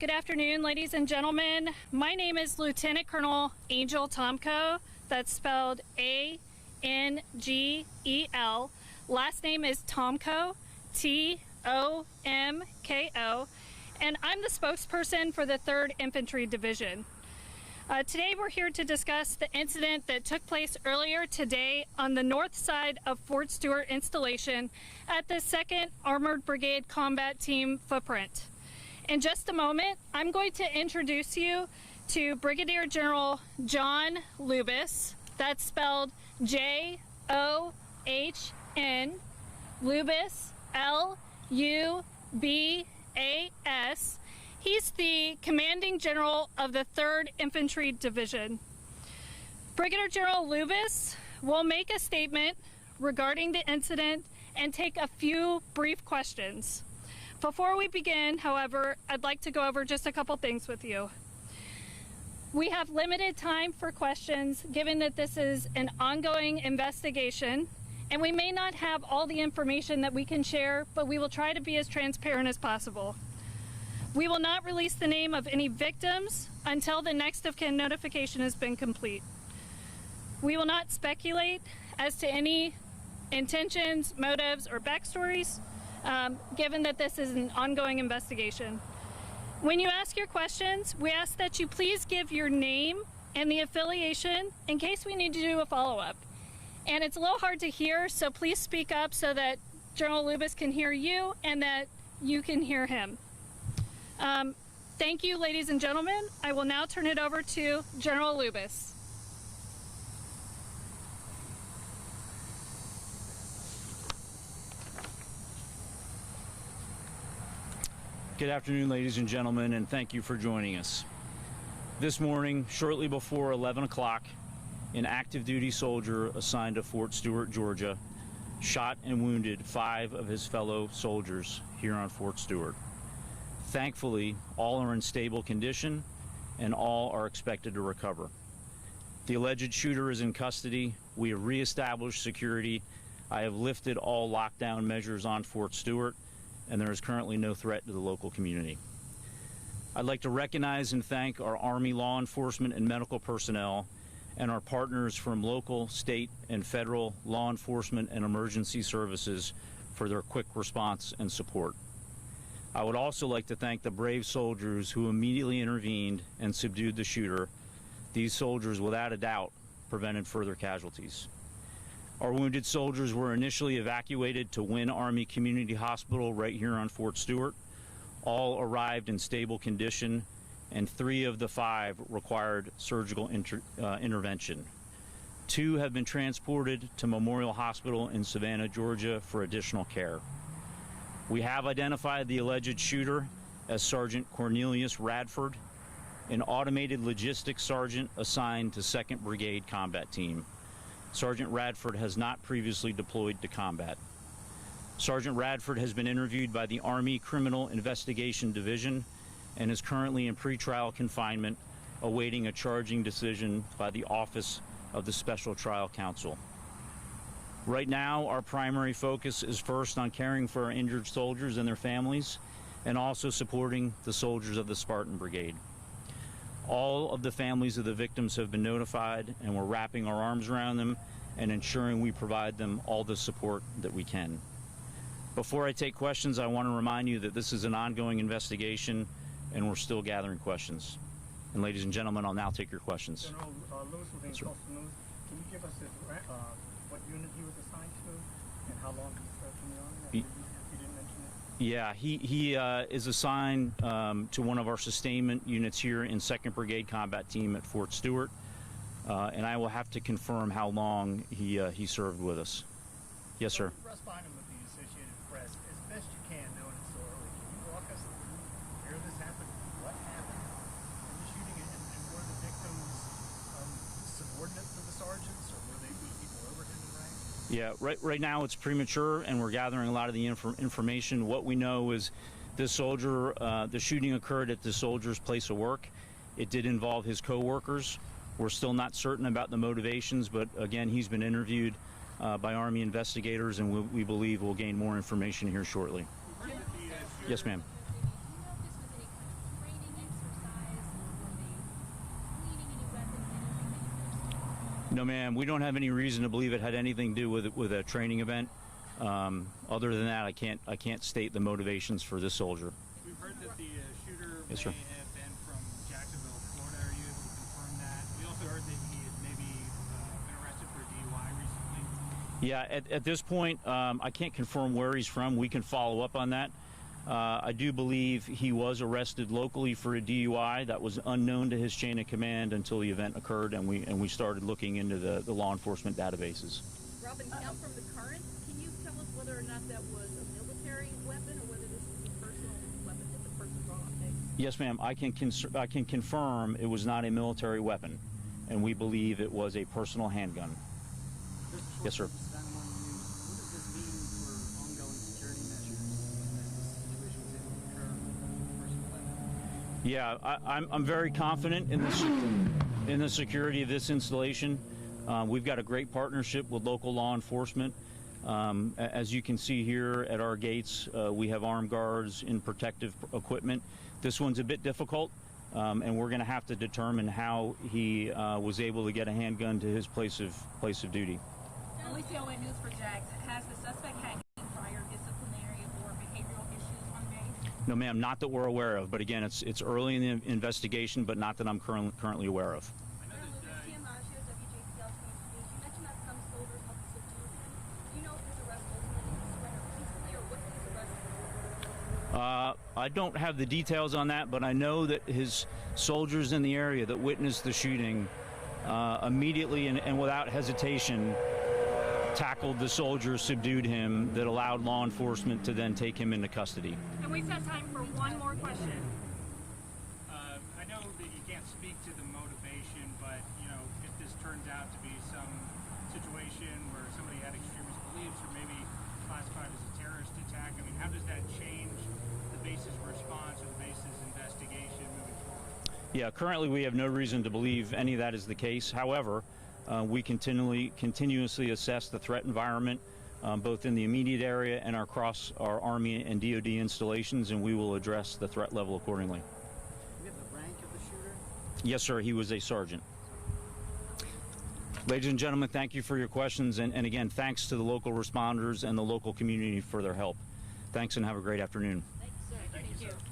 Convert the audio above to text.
Good afternoon, ladies and gentlemen. My name is Lieutenant Colonel Angel Tomko. That's spelled A-N-G-E-L. Last name is Tomko, T-O-M-K-O. And I'm the spokesperson for the 3rd Infantry Division. Today we're here to discuss the incident that took place earlier today on the north side of Fort Stewart installation at the 2nd Armored Brigade Combat Team footprint. In just a moment, I'm going to introduce you to Brigadier General John Lubis. That's spelled J-O-H-N, Lubis, L-U-B-A-S. He's the Commanding General of the 3rd Infantry Division. Brigadier General Lubis will make a statement regarding the incident and take a few brief questions. Before we begin, however, I'd like to go over just a couple things with you. We have limited time for questions given that this is an ongoing investigation, and we may not have all the information that we can share, but we will try to be as transparent as possible. We will not release the name of any victims until the next of kin notification has been complete. We will not speculate as to any intentions, motives, or backstories, given that this is an ongoing investigation. When you ask your questions, we ask that you please give your name and the affiliation in case we need to do a follow-up. And it's a little hard to hear, so please speak up so that General Lubis can hear you and that you can hear him. Thank you, ladies and gentlemen. I will now turn it over to General Lubis. Good afternoon, ladies and gentlemen, and thank you for joining us. This morning, shortly before 11 o'clock, an active duty soldier assigned to Fort Stewart, Georgia, shot and wounded 5 of his fellow soldiers here on Fort Stewart. Thankfully, all are in stable condition and all are expected to recover. The alleged shooter is in custody. We have reestablished security. I have lifted all lockdown measures on Fort Stewart, and there is currently no threat to the local community. I'd like to recognize and thank our Army law enforcement and medical personnel and our partners from local, state, and federal law enforcement and emergency services for their quick response and support. I would also like to thank the brave soldiers who immediately intervened and subdued the shooter. These soldiers, without a doubt, prevented further casualties. Our wounded soldiers were initially evacuated to Wynn Army Community Hospital right here on Fort Stewart. All arrived in stable condition, and 3 of the 5 required surgical intervention. 2 have been transported to Memorial Hospital in Savannah, Georgia for additional care. We have identified the alleged shooter as Sergeant Cornelius Radford, an automated logistics sergeant assigned to 2nd Brigade Combat Team. Sergeant Radford has not previously deployed to combat. Sergeant Radford has been interviewed by the Army Criminal Investigation Division and is currently in pretrial confinement, awaiting a charging decision by the Office of the Special Trial Counsel. Right now, our primary focus is first on caring for our injured soldiers and their families, and also supporting the soldiers of the Spartan Brigade. All of the families of the victims have been notified, and we're wrapping our arms around them and ensuring we provide them all the support that we can. Before I take questions, I want to remind you that this is an ongoing investigation and we're still gathering questions. And ladies and gentlemen, I'll now take your questions. General Lewis within Coastal News, can you give us what unit he was assigned to and how long he served in the Army? You didn't mention it. Yeah, he is assigned to one of our sustainment units here in 2nd Brigade Combat Team at Fort Stewart, and I will have to confirm how long he served with us. Yes, sir. Corresponding with the Associated Press, as best you can, knowing it's so early, can you walk us through where this happened, what happened in the shooting, and were the victims subordinates to the sergeants, or were they people over him in rank? Yeah, right now it's premature, and we're gathering a lot of the information. What we know is this soldier, the shooting occurred at the soldier's place of work. It did involve his co-workers. We're still not certain about the motivations, but again, he's been interviewed by Army investigators, and we believe we'll gain more information here shortly. Yes, ma'am. No, ma'am. We don't have any reason to believe it had anything to do with a training event. Other than that, I can't state the motivations for this soldier. We've heard that the shooter Yes, sir. may have been from Jacksonville, Florida. Are you able to confirm that? We also heard that he had maybe been arrested for DUI recently. Yeah, at this point, I can't confirm where he's from. We can follow up on that. I do believe he was arrested locally for a DUI. That was unknown to his chain of command until the event occurred, and we started looking into the law enforcement databases. Robin, now from the current, can you tell us whether or not that was a military weapon or whether this was a personal weapon that the person brought on base? Yes, ma'am. I can confirm it was not a military weapon, and we believe it was a personal handgun. Yes, sir. What does this mean for ongoing security measures as this situation is able to occur with personal weapon? Yeah, I'm very confident in the security of this installation. We've got a great partnership with local law enforcement. As you can see here at our gates, we have armed guards in protective equipment. This one's a bit difficult, and we're going to have to determine how he was able to get a handgun to his place of duty. LCOA News for Jax, has the suspect had any prior disciplinary or behavioral issues on base? No, ma'am, not that we're aware of. But again, it's early in the investigation, but not that I'm currently aware of. Colonel Lucas Tiamaggio, WJCL 23 News. You mentioned that some soldiers helped subdue him. Do you know if his arrest ultimately was surrendered peacefully or what did his arrest for? I don't have the details on that, but I know that his soldiers in the area that witnessed the shooting immediately and without hesitation tackled the soldier, subdued him, that allowed law enforcement to then take him into custody. And we set time for one more question. I know that you can't speak to the motivation, but if this turns out to be some situation where somebody had extremist beliefs or maybe classified as a terrorist attack, I mean, how does that change the base's response or the base's investigation moving forward? Yeah, currently we have no reason to believe any of that is the case. However, we continuously assess the threat environment, both in the immediate area and across our Army and DoD installations, and we will address the threat level accordingly. Do we have the rank of the shooter? Yes, sir. He was a sergeant. Ladies and gentlemen, thank you for your questions, and again, thanks to the local responders and the local community for their help. Thanks, and have a great afternoon. Thank you, sir. Thank you.